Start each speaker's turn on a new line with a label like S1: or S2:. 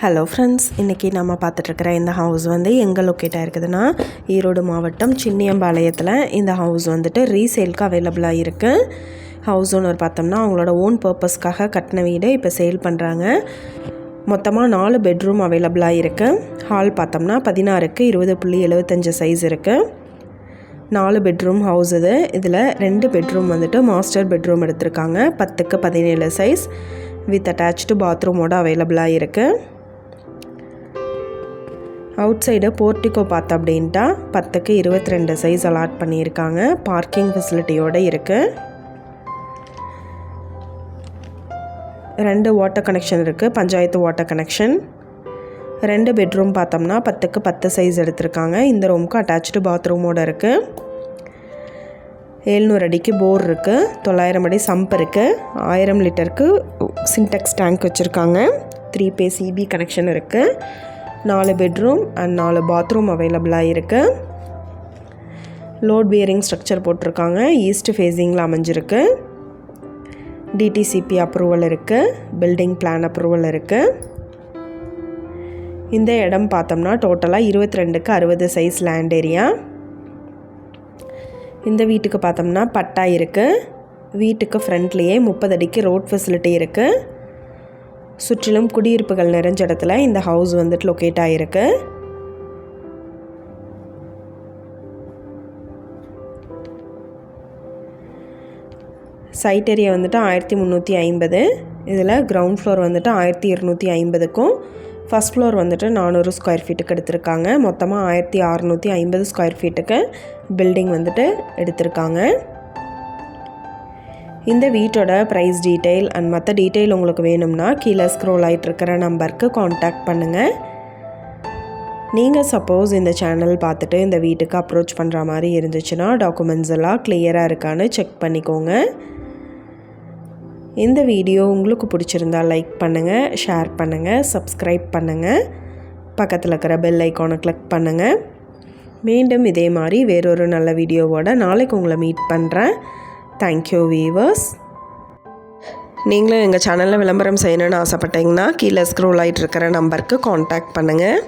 S1: Hello friends, இன்றைக்கி நம்ம பார்த்துட்ருக்கிற இந்த ஹவுஸ் வந்து எங்கே லொக்கேட் ஆகிருக்குதுன்னா ஈரோடு மாவட்டம் சின்னியம்பாளையத்தில் இந்த ஹவுஸ் வந்துட்டு ரீசேலுக்கு அவைலபிளாக இருக்குது. ஹவுஸ் ஓனர் பார்த்தோம்னா அவங்களோட ஓன் பர்பஸ்க்காக கட்டின வீடு இப்போ சேல் பண்ணுறாங்க. மொத்தமாக 4 பெட்ரூம் அவைலபிளாக இருக்குது. ஹால் பார்த்தோம்னா 16க்கு 20.75 சைஸ் இருக்குது. 4 பெட்ரூம் ஹவுஸ் இது. இதில் 2 பெட்ரூம் வந்துட்டு மாஸ்டர் பெட்ரூம் எடுத்திருக்காங்க. 10க்கு 17 சைஸ் வித் அட்டாச்டு பாத்ரூமோடு அவைலபிளாக இருக்குது. அவுட் சைடு போர்ட்டிகோ பார்த்தோம் அப்படின்ட்டா 10க்கு 22 சைஸ் அலாட் பண்ணியிருக்காங்க. பார்க்கிங் ஃபெசிலிட்டியோடு இருக்குது. 2 வாட்டர் கனெக்ஷன் இருக்குது, பஞ்சாயத்து வாட்டர் கனெக்ஷன். 2 பெட்ரூம் பார்த்தோம்னா 10க்கு 10 சைஸ் எடுத்திருக்காங்க. இந்த ரூமுக்கு அட்டாச்டு பாத்ரூமோடு இருக்குது. 700 அடிக்கு போர் இருக்குது. 900 அடி சம்ப் இருக்குது. 1000 லிட்டருக்கு சின்டெக்ஸ் டேங்க் வச்சுருக்காங்க. 3 பேஸ் EB கனெக்ஷன் இருக்குது. 4 பெட்ரூம் அண்ட் 4 பாத்ரூம் அவைலபிளாக இருக்குது. லோட் பியரிங் ஸ்ட்ரக்சர் போட்டிருக்காங்க. ஈஸ்ட் ஃபேஸிங்கில் அமைஞ்சிருக்கு. DTCP அப்ரூவல் இருக்குது. பில்டிங் பிளான் அப்ரூவல் இருக்குது. இந்த இடம் பார்த்தோம்னா டோட்டலாக 22க்கு 60 சைஸ் லேண்ட் ஏரியா. இந்த வீட்டுக்கு பார்த்தோம்னா பட்டா இருக்குது. வீட்டுக்கு ஃப்ரண்ட்லேயே 30 அடிக்கு ரோட் ஃபெசிலிட்டி இருக்குது. சுற்றிலும் குடியிருப்புகள் நிறைஞ்ச இடத்துல இந்த ஹவுஸ் வந்துட்டு லொக்கேட் ஆகிருக்கு. சைட் ஏரியா வந்துட்டு 1350. இதில் கிரவுண்ட் ஃப்ளோர் வந்துட்டு 1250க்கும் ஃபஸ்ட் ஃப்ளோர் வந்துட்டு 400 ஸ்கொயர் ஃபீட்டுக்கு எடுத்திருக்காங்க. மொத்தமாக 1650 ஸ்கொயர் ஃபீட்டுக்கு பில்டிங் வந்துட்டு எடுத்திருக்காங்க. இந்த வீட்டோட ப்ரைஸ் டீட்டெயில் அண்ட் மற்ற டீட்டெயில் உங்களுக்கு வேணும்னா கீழே ஸ்க்ரோல் ஆகிட்டுருக்கிற நம்பருக்கு காண்டாக்ட் பண்ணுங்கள். நீங்கள் சப்போஸ் இந்த சேனல் பார்த்துட்டு இந்த வீட்டுக்கு அப்ரோச் பண்ணுற மாதிரி இருந்துச்சுன்னா டாக்குமெண்ட்ஸ் எல்லாம் கிளியராக இருக்கான்னு செக் பண்ணிக்கோங்க. இந்த வீடியோ உங்களுக்கு பிடிச்சிருந்தால் லைக் பண்ணுங்கள், ஷேர் பண்ணுங்கள், சப்ஸ்கிரைப் பண்ணுங்கள். பக்கத்தில் இருக்கிற பெல் ஐக்கானை கிளிக் பண்ணுங்கள். மீண்டும் இதே மாதிரி வேறொரு நல்ல வீடியோவோட நாளைக்கு உங்களை மீட் பண்ணுறேன். Thank you viewers. நீங்களும் எங்கள் சேனலில் விளம்பரம் செய்யணுன்னு ஆசைப்பட்டீங்கன்னா கீழே ஸ்க்ரோல் ஆகிட்டு இருக்கிற நம்பருக்கு காண்டாக்ட் பண்ணுங்கள்.